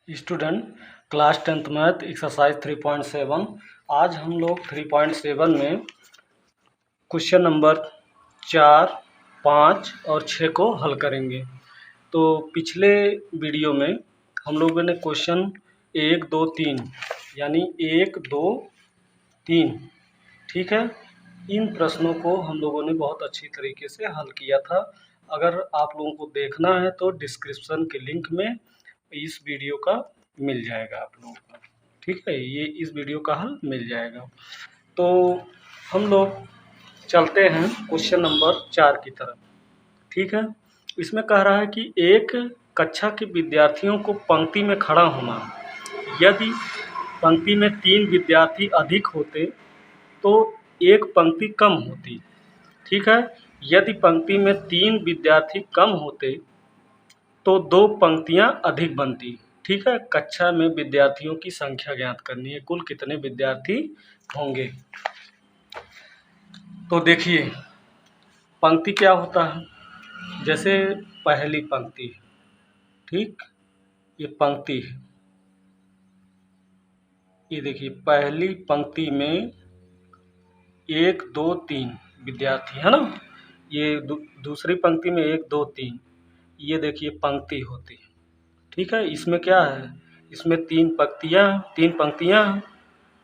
Student class 10th math exercise 3.7। आज हम लोग 3.7 में क्वेश्चन नंबर 4, 5 और 6 को हल करेंगे। तो पिछले वीडियो में हम लोगों ने क्वेश्चन 1, 2, 3 यानी 1, 2, 3 ठीक है, इन प्रश्नों को हम लोगों ने बहुत अच्छी तरीके से हल किया था। अगर आप लोगों को देखना है तो डिस्क्रिप्शन के लिंक में इस वीडियो का मिल जाएगा आप लोगों को, ठीक है, ये इस वीडियो का हल मिल जाएगा। तो हम लोग चलते हैं क्वेश्चन नंबर 4 की तरफ, ठीक है। इसमें कह रहा है कि एक कक्षा के विद्यार्थियों को पंक्ति में खड़ा होना, यदि पंक्ति में 3 विद्यार्थी अधिक होते तो एक पंक्ति कम होती, ठीक है। यदि पंक्ति में 3 विद्यार्थी कम होते तो 2 पंक्तियां अधिक बनती, ठीक है। कक्षा में विद्यार्थियों की संख्या ज्ञात करनी है, कुल कितने विद्यार्थी होंगे। तो देखिए पंक्ति क्या होता है, जैसे पहली पंक्ति, ठीक, ये पंक्ति है, ये देखिए पहली पंक्ति में 1, 2, 3 विद्यार्थी है ना। ये दूसरी पंक्ति में 1, 2, 3, ये देखिए पंक्ति होती है, ठीक है। इसमें क्या है, इसमें 3 पंक्तियाँ हैं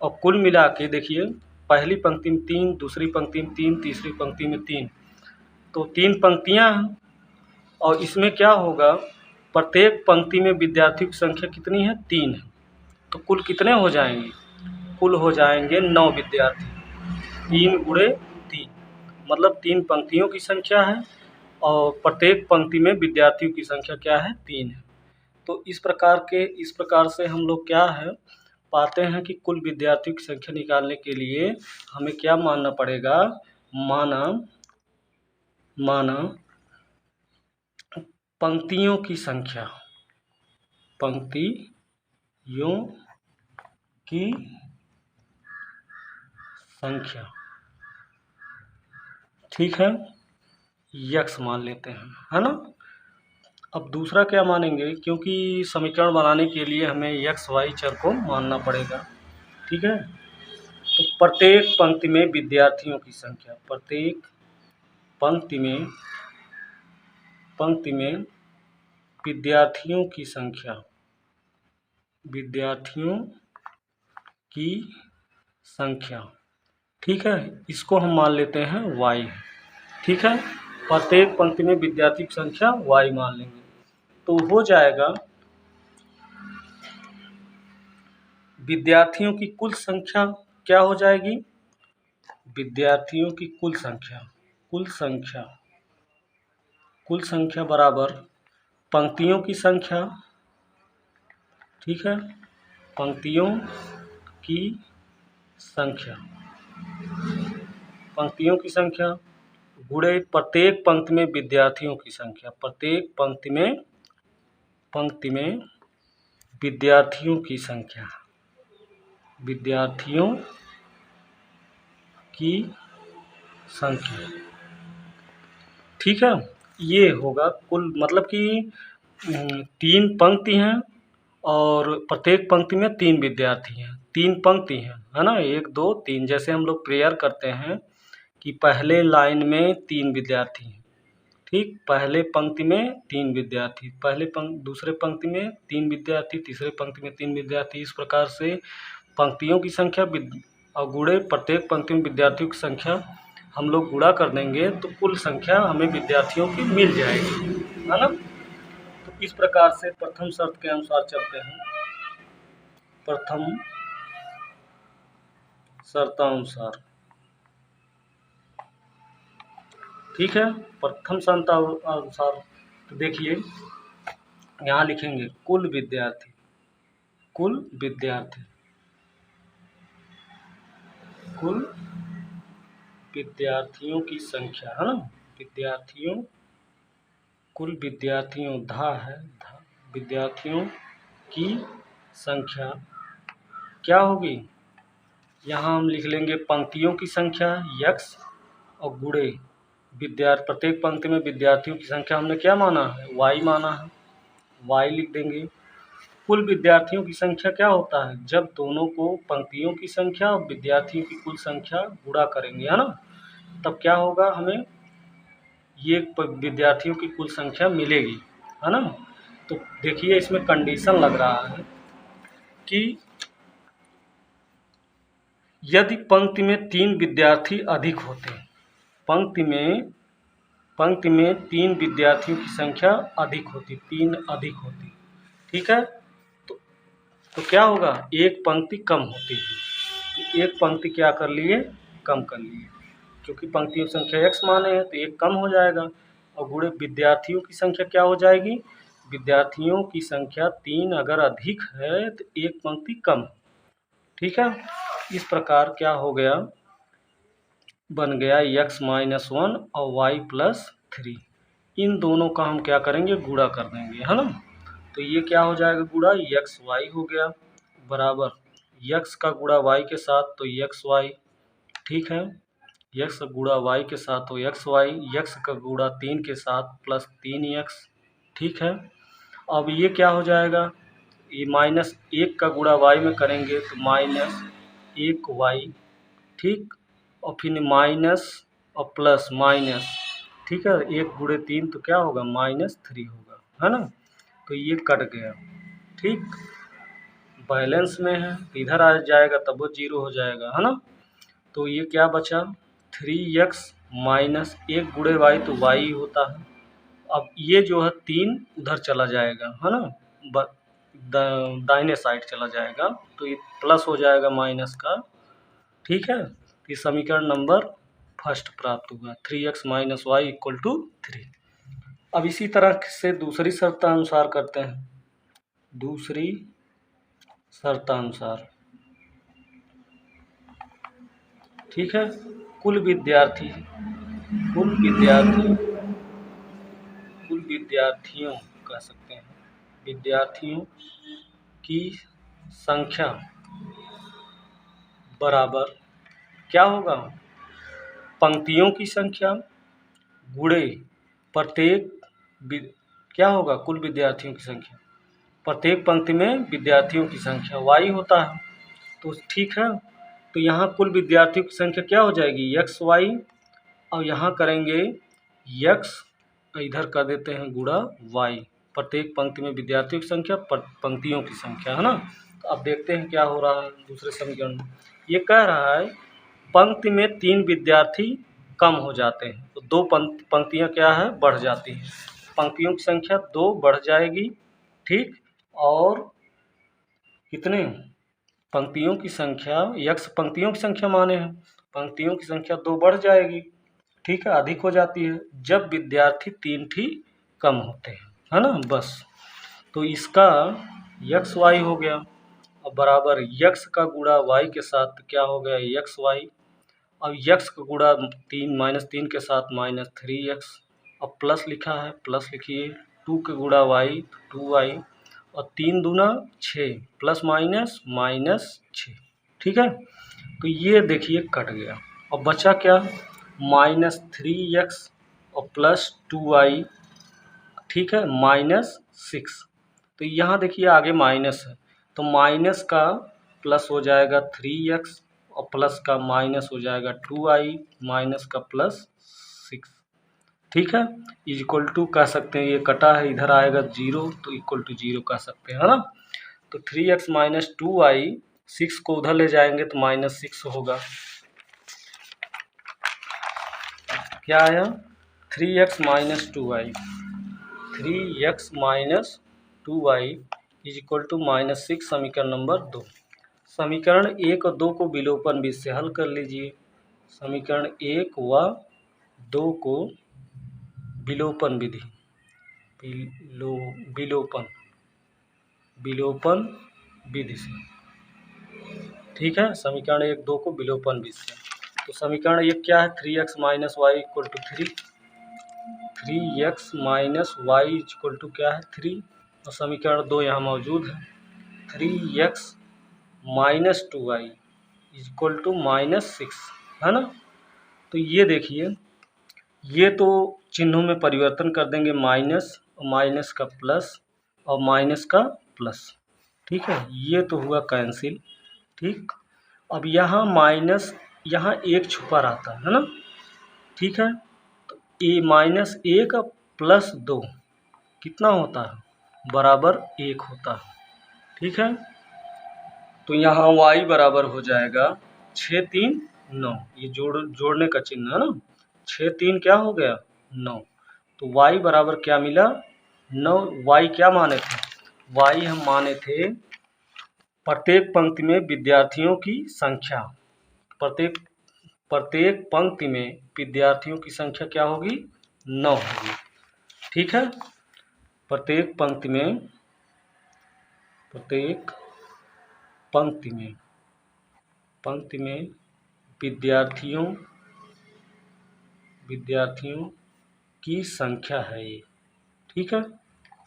और कुल मिला के देखिए पहली पंक्ति में 3, दूसरी पंक्ति में 3, तीसरी पंक्ति में 3, तो 3 पंक्तियाँ हैं। और इसमें क्या होगा, प्रत्येक पंक्ति में विद्यार्थियों की संख्या कितनी है, 3 है। तो कुल कितने हो जाएंगे, कुल हो जाएंगे 9 विद्यार्थी। 3 गुणे 3 मतलब 3 पंक्तियों की संख्या है और प्रत्येक पंक्ति में विद्यार्थियों की संख्या क्या है, 3 है। तो इस प्रकार से हम लोग क्या है पाते हैं कि कुल विद्यार्थियों की संख्या निकालने के लिए हमें क्या मानना पड़ेगा, माना पंक्तियों की संख्या, पंक्तियों की संख्या, ठीक है, यक्स मान लेते हैं, है ना। अब दूसरा क्या मानेंगे, क्योंकि समीकरण बनाने के लिए हमें एक्स वाई चर को मानना पड़ेगा, ठीक है। तो प्रत्येक पंक्ति में विद्यार्थियों की संख्या, प्रत्येक पंक्ति में विद्यार्थियों की संख्या, विद्यार्थियों की संख्या, ठीक है, इसको हम मान लेते हैं y, ठीक है। प्रत्येक पंक्ति में विद्यार्थी की संख्या y मान लेंगे, तो हो जाएगा विद्यार्थियों की कुल संख्या क्या हो जाएगी, विद्यार्थियों की कुल संख्या बराबर पंक्तियों की संख्या, ठीक है, पंक्तियों की संख्या गुणे प्रत्येक पंक्ति में विद्यार्थियों की संख्या, प्रत्येक पंक्ति में विद्यार्थियों की संख्या, ठीक है। ये होगा कुल, मतलब कि 3 पंक्ति हैं और प्रत्येक पंक्ति में 3 विद्यार्थी हैं, 3 पंक्ति हैं, है ना, 1, 2, 3। जैसे हम लोग प्रेयर करते हैं कि पहले लाइन में 3 विद्यार्थी हैं, ठीक, पहले पंक्ति में 3 विद्यार्थी, दूसरे पंक्ति में 3 विद्यार्थी, तीसरे पंक्ति में 3 विद्यार्थी। इस प्रकार से पंक्तियों की संख्या और गुणे प्रत्येक पंक्ति में विद्यार्थियों की संख्या हम लोग गुणा कर देंगे तो कुल संख्या हमें विद्यार्थियों की मिल जाएगी, है ना। तो इस प्रकार से प्रथम शर्त के अनुसार चलते हैं, प्रथम शर्तानुसार, ठीक है। प्रथम शर्तानुसार तो देखिए यहाँ लिखेंगे कुल विद्यार्थियों की संख्या, है ना, कुल विद्यार्थियों विद्यार्थियों की संख्या क्या होगी, यहाँ हम लिख लेंगे पंक्तियों की संख्या यक्स और गुणे प्रत्येक पंक्ति में विद्यार्थियों की संख्या हमने क्या माना है, y माना है, y लिख देंगे। कुल विद्यार्थियों की संख्या क्या होता है, जब दोनों को पंक्तियों की संख्या और विद्यार्थियों की कुल संख्या गुणा करेंगे, है ना, तब क्या होगा, हमें ये विद्यार्थियों की कुल संख्या मिलेगी, है ना। तो देखिए इसमें कंडीशन लग रहा है कि यदि पंक्ति में 3 विद्यार्थी अधिक होते हैं, पंक्ति में 3 विद्यार्थियों की संख्या अधिक होती, 3 अधिक होती, ठीक है, तो तो क्या होगा, एक पंक्ति कम होती है। तो एक पंक्ति क्या कर लिए, कम कर लिए, क्योंकि पंक्तियों की संख्या x माने है तो एक कम हो जाएगा। और गुणे विद्यार्थियों की संख्या क्या हो जाएगी, विद्यार्थियों की संख्या 3 अगर अधिक है तो एक पंक्ति कम, ठीक है। इस प्रकार क्या हो गया, बन गया x-1 और y+3, इन दोनों का हम क्या करेंगे, गुणा कर देंगे, है ना। तो ये क्या हो जाएगा, गुणा xy हो गया, बराबर x का गुणा y के साथ तो xy, ठीक है, x का गुणा y के साथ तो xy, x का गुणा 3 के साथ प्लस 3x, ठीक है। अब ये क्या हो जाएगा, ये -1 का गुणा y में करेंगे तो -1y, ठीक, और फिर माइनस और प्लस माइनस, ठीक है, 1 गुणे 3 तो क्या होगा, -3 होगा, है ना। तो ये कट गया, ठीक, बैलेंस में है, इधर आ जाएगा तब वो 0 हो जाएगा, है ना। तो ये क्या बचा, 3x माइनस 1 गुणे y तो y होता है। अब ये जो है 3 उधर चला जाएगा, है ना, दाहिने साइड चला जाएगा, तो ये प्लस हो जाएगा माइनस का, ठीक है। ये समीकरण नंबर फर्स्ट प्राप्त हुआ, 3x minus Y equal to 3। अब इसी तरह से दूसरी शर्तानुसार करते हैं, दूसरी शर्तानुसार, ठीक है। कुल विद्यार्थियों कह सकते हैं, विद्यार्थियों की संख्या बराबर क्या होगा, पंक्तियों की संख्या गुणे प्रत्येक क्या होगा, कुल विद्यार्थियों की संख्या, प्रत्येक पंक्ति में विद्यार्थियों की संख्या y होता है, तो ठीक है। तो यहाँ कुल विद्यार्थियों की संख्या क्या हो जाएगी, xy, और यहाँ करेंगे x, इधर कर देते हैं गुणा y, प्रत्येक पंक्ति में विद्यार्थियों की संख्या पंक्तियों की संख्या, है ना। तो अब देखते हैं क्या हो रहा है दूसरे समीकरण में। ये कह रहा है पंक्ति में 3 विद्यार्थी कम हो जाते हैं तो 2 पंक्तियाँ क्या है, बढ़ जाती हैं, पंक्तियों की संख्या 2 बढ़ जाएगी, ठीक, और कितने, पंक्तियों की संख्या, x पंक्तियों की संख्या माने हैं, पंक्तियों की संख्या 2 बढ़ जाएगी, ठीक है, अधिक हो जाती है जब विद्यार्थी 3 ही कम होते हैं, है ना, बस। तो इसका xy हो गया, अब बराबर x का गुणा y के साथ क्या हो गया, xy, अब x का गुणा 3 के साथ -3x, अब प्लस लिखा है, प्लस लिखिए, 2 के गुणा y 2y, और 3 दूना 6 प्लस माइनस -6, ठीक है। तो ये देखिए कट गया, और बचा क्या, -3x और +2y, ठीक है, -6। तो यहाँ देखिए आगे माइनस है, तो माइनस का प्लस हो जाएगा 3x और प्लस का माइनस हो जाएगा 2y, माइनस का +6, ठीक है, इक्वल टू कह सकते हैं, ये कटा है, इधर आएगा 0 तो इक्वल टू 0 कह सकते हैं, है ना। तो 3x माइनस 2y, 6 को उधर ले जाएंगे तो -6 होगा, क्या आया, 3x minus 2y, 3x minus 2y is equal to -6, समीकरण नंबर 2। समीकरण 1 और 2 को विलोपन विधि से हल कर लीजिए, समीकरण 1 व 2 को विलोपन विधि, विलोपन विधि से, ठीक है, समीकरण 1 2 को विलोपन विधि से। तो समीकरण 1 क्या है, 3x minus Y equal to 3, 3x minus Y equal to क्या है 3, और समीकरण 2 यहाँ मौजूद है, 3x minus 2y equal to -6, है ना। तो ये देखिए, ये तो चिन्हों में परिवर्तन कर देंगे, माइनस और माइनस का प्लस और माइनस का प्लस, ठीक है, ये तो हुआ कैंसिल। ठीक, अब यहाँ माइनस, यहाँ एक छुपा रहता है ना। ठीक है, तो ए माइनस एक प्लस दो कितना होता है, बराबर एक होता है। ठीक है, तो यहाँ y बराबर हो जाएगा 6 3 9, ये जोड़ने का चिन्ह है ना। 6 3 क्या हो गया 9, तो y बराबर क्या मिला 9। y क्या माने थे, y हम माने थे प्रत्येक पंक्ति में विद्यार्थियों की संख्या। प्रत्येक पंक्ति में विद्यार्थियों की संख्या क्या होगी 9 होगी। ठीक है, प्रत्येक पंक्ति में विद्यार्थियों की संख्या है ये। ठीक है,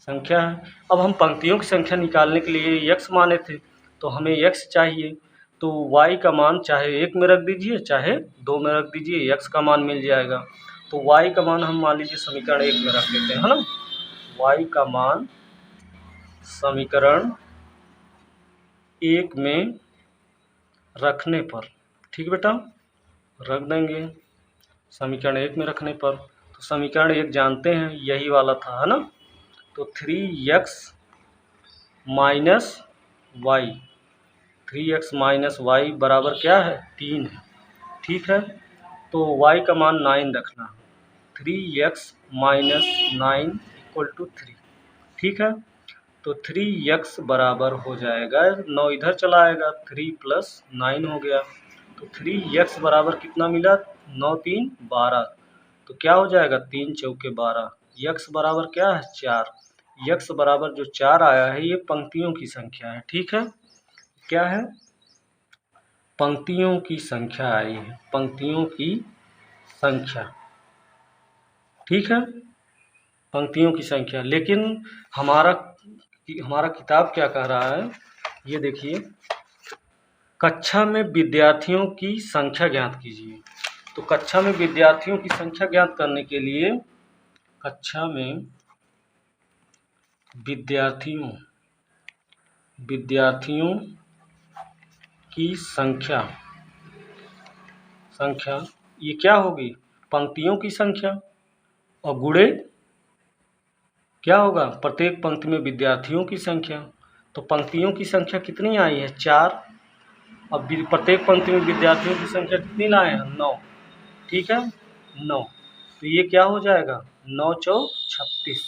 संख्या है। अब हम पंक्तियों की संख्या निकालने के लिए x माने थे, तो हमें x चाहिए, तो y का मान चाहे 1 में रख दीजिए चाहे 2 में रख दीजिए, x का मान मिल जाएगा। तो y का मान हम मान लीजिए समीकरण 1 में रख देते हैं, है ना। y का मान समीकरण 1 में रखने पर, ठीक बेटा, रख देंगे समीकरण 1 में रखने पर। तो समीकरण 1 जानते हैं, यही वाला था, है ना। तो 3x minus Y, 3x minus Y बराबर क्या है 3 है। ठीक है, तो y का मान 9 रखना है, 3x माइनस 9 इक्वल टू 3। ठीक है, तो 3x बराबर हो जाएगा 9 इधर चला आएगा, 3 प्लस 9 हो गया। तो 3x बराबर कितना मिला 9 3 12, तो क्या हो जाएगा 3 चौके 12। x बराबर क्या है 4, x बराबर जो 4 आया है ये पंक्तियों की संख्या है। ठीक है, क्या है, पंक्तियों की संख्या आई है, पंक्तियों की संख्या। ठीक है, पंक्तियों की संख्या। लेकिन हमारा किताब क्या कह रहा है, ये देखिए, कक्षा में विद्यार्थियों की संख्या ज्ञात कीजिए। तो कक्षा में विद्यार्थियों की संख्या ज्ञात करने के लिए कक्षा में विद्यार्थियों की संख्या ये क्या होगी, पंक्तियों की संख्या, और गुणे क्या होगा, प्रत्येक पंक्ति में विद्यार्थियों की संख्या। तो पंक्तियों की संख्या कितनी आई है 4, अब प्रत्येक पंक्ति में विद्यार्थियों की संख्या कितनी लाए हैं 9। ठीक है, 9, तो ये क्या हो जाएगा 9 चौक 36,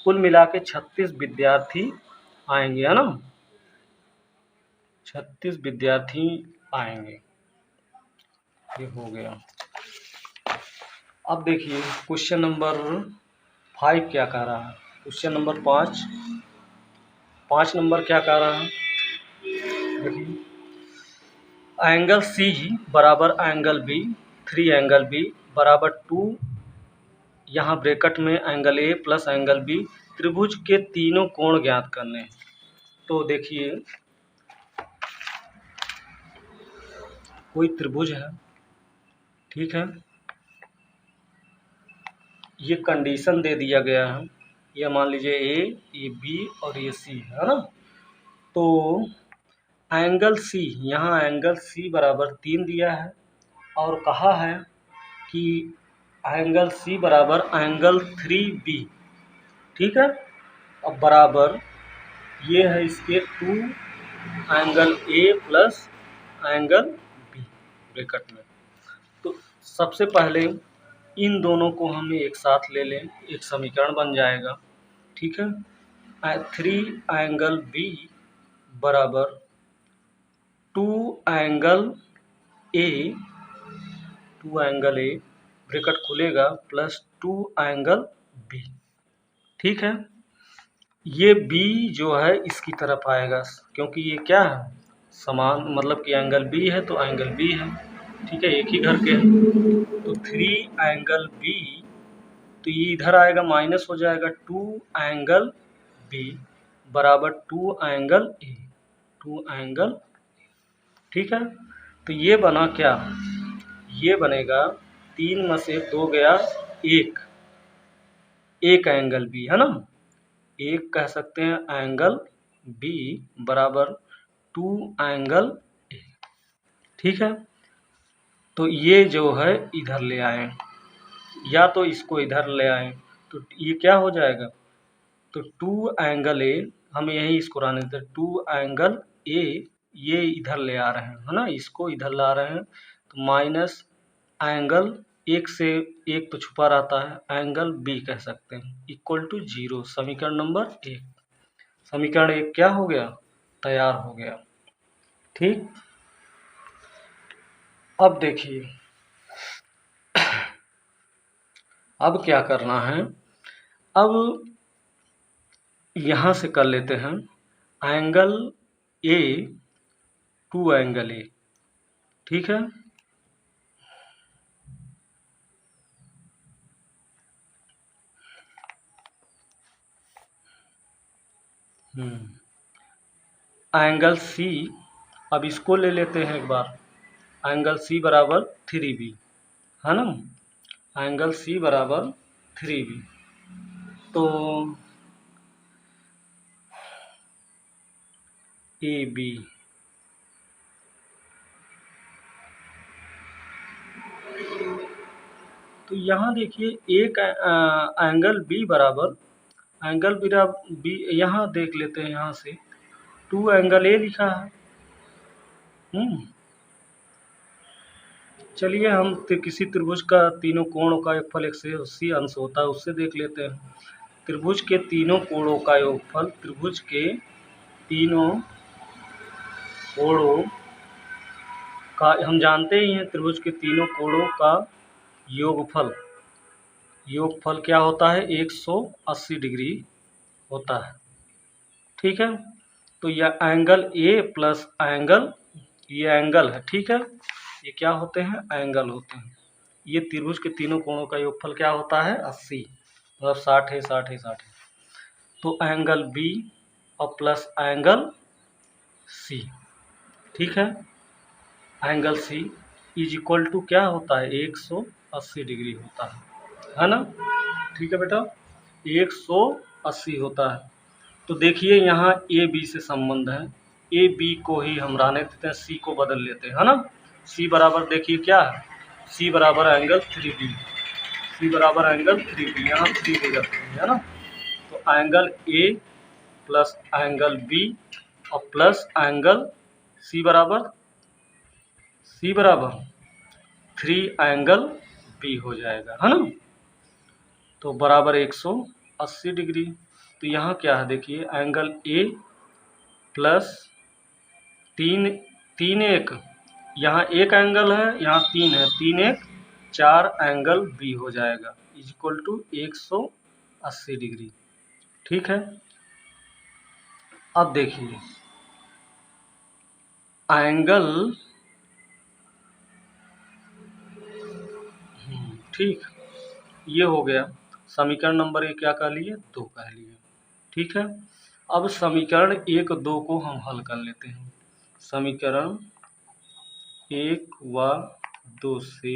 कुल मिला के 36 विद्यार्थी आएंगे, है ना, 36 विद्यार्थी आएंगे। ये हो गया। अब देखिए क्वेश्चन नंबर 5 क्या कह रहा है, क्वेश्चन नंबर 5 नंबर क्या कह रहा है, देखिए, एंगल सी बराबर एंगल बी, 3 एंगल बी बराबर 2, यहाँ ब्रैकेट में angle A plus angle B, त्रिभुज के तीनों कोण ज्ञात करने हैं। तो देखिए कोई त्रिभुज है, ठीक है, ये कंडीशन दे दिया गया है, ये मान लीजिए ए, ये बी और ये सी है ना। तो एंगल सी, यहाँ एंगल सी बराबर 3 दिया है और कहा है कि एंगल सी बराबर एंगल 3B। ठीक है, अब बराबर ये है इसके 2 angle A plus angle B bracket में। तो सबसे पहले इन दोनों को हम एक साथ ले लें, एक समीकरण बन जाएगा। ठीक है, 3 एंगल बी बराबर 2 एंगल ए ब्रैकेट खुलेगा प्लस 2 एंगल बी। ठीक है, ये बी जो है इसकी तरफ आएगा, क्योंकि ये क्या है समान, मतलब कि एंगल बी है तो एंगल बी है। ठीक है, एक ही घर के हैं। तो 3 एंगल बी, तो ये इधर आएगा माइनस हो जाएगा 2 एंगल बी बराबर 2 एंगल ए, 2 एंगल। ठीक है, तो ये बना क्या, ये बनेगा 3 में से 2 गया 1 एंगल बी, है ना, एक कह सकते हैं एंगल बी बराबर 2 एंगल ए। ठीक है, तो ये जो है इधर ले आए, या तो इसको इधर ले आए, तो ये क्या हो जाएगा, तो 2 एंगल ए, हम यही इसको रहने देते हैं, 2 एंगल ए, ये इधर ले आ रहे हैं, है ना, इसको इधर ला रहे हैं, तो माइनस एंगल एक से एक तो छुपा रहता है, एंगल बी कह सकते हैं, इक्वल टू 0। समीकरण नंबर 1, समीकरण 1 क्या हो गया, तैयार हो गया। ठीक, अब देखिए, अब क्या करना है, अब यहाँ से कर लेते हैं एंगल ए 2 एंगल ए। ठीक है, एंगल सी, अब इसको ले लेते हैं एक बार, एंगल सी बराबर 3b, है ना, एंगल सी बराबर 3b, तो ए बी, तो यहाँ देखिए एक एंगल बी बराबर, एंगल बी यहाँ देख लेते हैं, यहाँ से 2 एंगल ए लिखा है। चलिए हम किसी त्रिभुज का तीनों कोणों का योगफल 180 अंश होता है, उससे देख लेते हैं। त्रिभुज के तीनों कोणों का योगफल, त्रिभुज के तीनों कोणों का, हम जानते ही हैं त्रिभुज के तीनों कोणों का योगफल, योगफल क्या होता है, 180 डिग्री होता है। ठीक है, तो यह एंगल ए प्लस एंगल, ये एंगल है, ठीक है, ये क्या होते हैं, एंगल होते हैं। ये त्रिभुज के तीनों कोणों का योगफल क्या होता है, 80, मतलब 60 है, 60 है, 60 है। तो एंगल बी और प्लस एंगल सी, ठीक है, angle C is equal to क्या होता है, 180 डिग्री होता है ना। ठीक है बेटा, 180 होता है। तो देखिए यहाँ ए बी से संबंध है, ए बी को ही हम रहने देते हैं, सी को बदल लेते हैं, है ना। सी बराबर देखिए क्या है, सी बराबर एंगल 3b, सी बराबर एंगल 3b, यहाँ 3b रखते हैं, है ना। तो angle A plus angle B और प्लस एंगल सी बराबर 3 एंगल बी हो जाएगा, है ना। तो बराबर 180 डिग्री। तो यहाँ क्या है देखिए, एंगल ए प्लस 3 एक, यहाँ एक एंगल है, यहाँ 3 है, 3 एक 4 एंगल बी हो जाएगा, इज इक्वल टू 180 डिग्री। ठीक है, अब देखिए एंगल, ठीक, ये हो गया समीकरण नंबर 1, क्या कह लिए, 2 कह लिए। ठीक है, अब समीकरण 1 2 को हम हल कर लेते हैं। समीकरण 1 व 2 से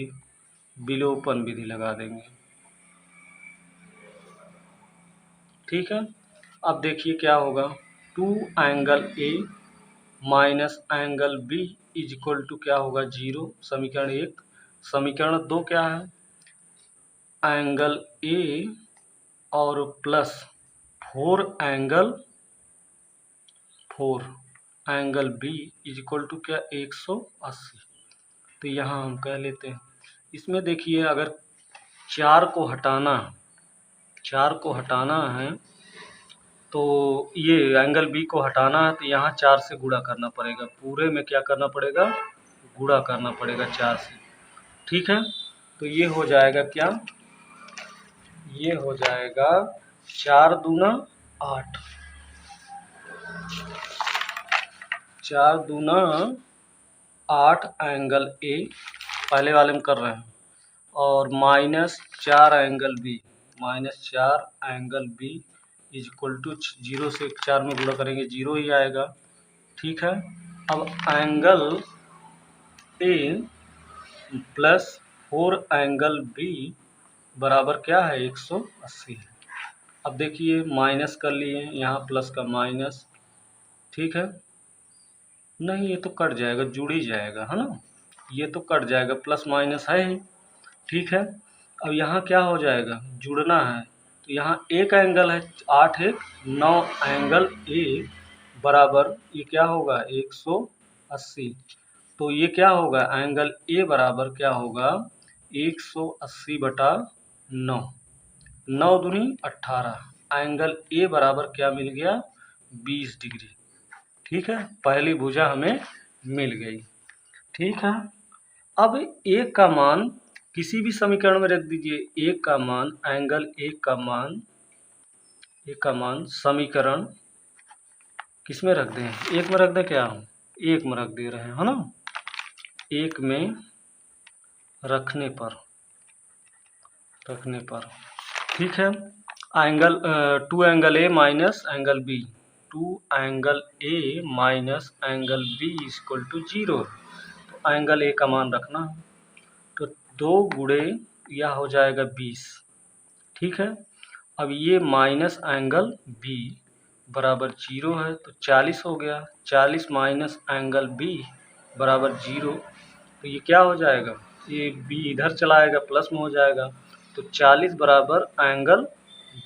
विलोपन विधि लगा देंगे। ठीक है, अब देखिए क्या होगा, 2 angle A minus angle B is equal to क्या होगा, 0, समीकरण 1। समीकरण 2 क्या है, एंगल ए और plus 4 angle B is equal to क्या, 180। तो यहाँ हम कह लेते हैं, इसमें देखिए अगर 4 को हटाना है, तो ये एंगल बी को हटाना है, तो यहाँ 4 से गुणा करना पड़ेगा, पूरे में क्या करना पड़ेगा, गुणा करना पड़ेगा 4 से। ठीक है, तो ये हो जाएगा क्या, ये हो जाएगा 4 दूना 8, 4 दूना 8 एंगल ए, पहले वाले में कर रहे हैं, और minus 4 angle B, minus 4 angle B is equal to 0 से 4 में गुणा करेंगे 0 ही आएगा। ठीक है, अब angle A plus 4 angle B बराबर क्या है, 180 है। अब देखिए माइनस कर लिए, यहाँ प्लस का माइनस, ठीक है, नहीं ये तो कट जाएगा, जुड़ ही जाएगा, है ना, ये तो कट जाएगा, प्लस माइनस है ही। ठीक है, अब यहाँ क्या हो जाएगा, जुड़ना है, तो यहाँ एक एंगल है 8 1 9, एंगल ए बराबर ये क्या होगा 180, तो ये क्या होगा एंगल ए बराबर क्या होगा 180/9, 9 दूनी 18, एंगल ए बराबर क्या मिल गया 20 डिग्री। ठीक है, पहली भुजा हमें मिल गई। ठीक है, अब एक का मान किसी भी समीकरण में रख दीजिए, एक का मान एंगल एक का मान समीकरण किस में रख दें, एक में रख दें, क्या हम एक में रख दे रहे हैं, है ना, एक में रखने पर ठीक है, angle 2 angle A minus angle B, 2 angle A minus angle B equal to 0, तो एंगल ए का मान रखना है, तो 2 गुणे यह हो जाएगा 20। ठीक है, अब ये माइनस एंगल बी बराबर 0 है, तो 40 हो गया, 40 माइनस एंगल बी बराबर 0, तो ये क्या हो जाएगा, ये बी इधर चलाएगा प्लस में हो जाएगा, तो 40 बराबर एंगल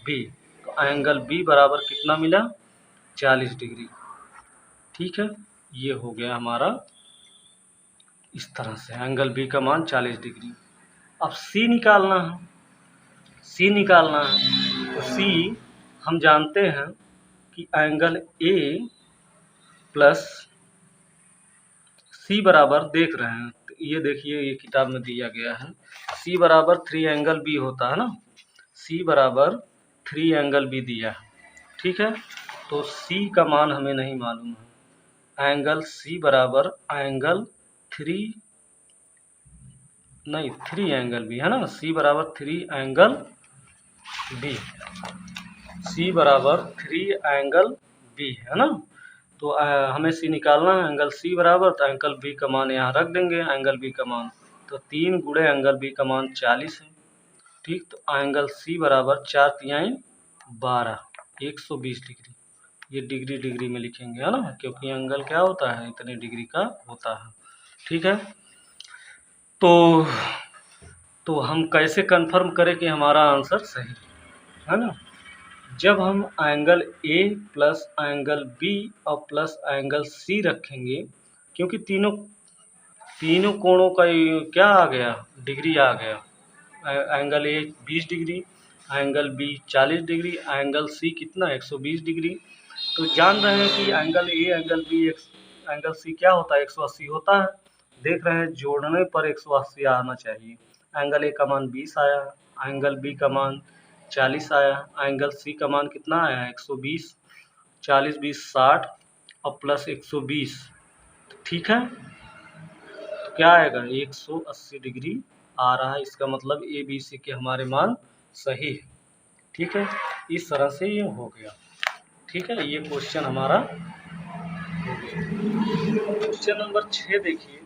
बी, तो एंगल बी बराबर कितना मिला 40 डिग्री। ठीक है, ये हो गया हमारा इस तरह से एंगल बी का मान 40 डिग्री। अब सी निकालना है, तो सी हम जानते हैं कि एंगल ए प्लस सी बराबर देख रहे हैं, तो ये देखिए ये किताब में दिया गया है, सी बराबर 3 एंगल बी होता है ना, सी बराबर 3 एंगल बी दिया है। ठीक है, तो सी का मान हमें नहीं मालूम है, एंगल सी बराबर एंगल 3 एंगल बी, है ना, सी बराबर 3 एंगल बी, सी बराबर 3 एंगल बी, है ना, तो हमें सी निकालना है, एंगल सी बराबर, तो एंगल बी का मान यहाँ रख देंगे, एंगल बी का मान, तो 3 गुणे एंगल बी का मान 40 है। ठीक, तो एंगल सी बराबर 4 तिहाई 12, 120 डिग्री, ये डिग्री डिग्री में लिखेंगे, है ना, क्योंकि एंगल क्या होता है इतने डिग्री का होता है। ठीक है, तो हम कैसे कंफर्म करें कि हमारा आंसर सही है ना, जब हम angle A plus angle B और प्लस एंगल सी रखेंगे, क्योंकि तीनों कोणों का क्या आ गया डिग्री आ गया, angle A 20 degree, angle B 40 degree, angle C कितना 120 डिग्री, तो जान रहे हैं कि angle A angle B angle C क्या होता है 180 होता है, देख रहे हैं जोड़ने पर 180 आना चाहिए, एंगल ए का मान 20 आया, एंगल बी का मान 40 आया, एंगल सी का मान कितना आया 120, 40 20 60 और प्लस 120, ठीक है, तो क्या आएगा 180 डिग्री आ रहा है, इसका मतलब ए बी सी के हमारे मान सही है। ठीक है, इस तरह से ये हो गया। ठीक है, ये क्वेश्चन हमारा हो गया। क्वेश्चन नंबर 6 देखिए,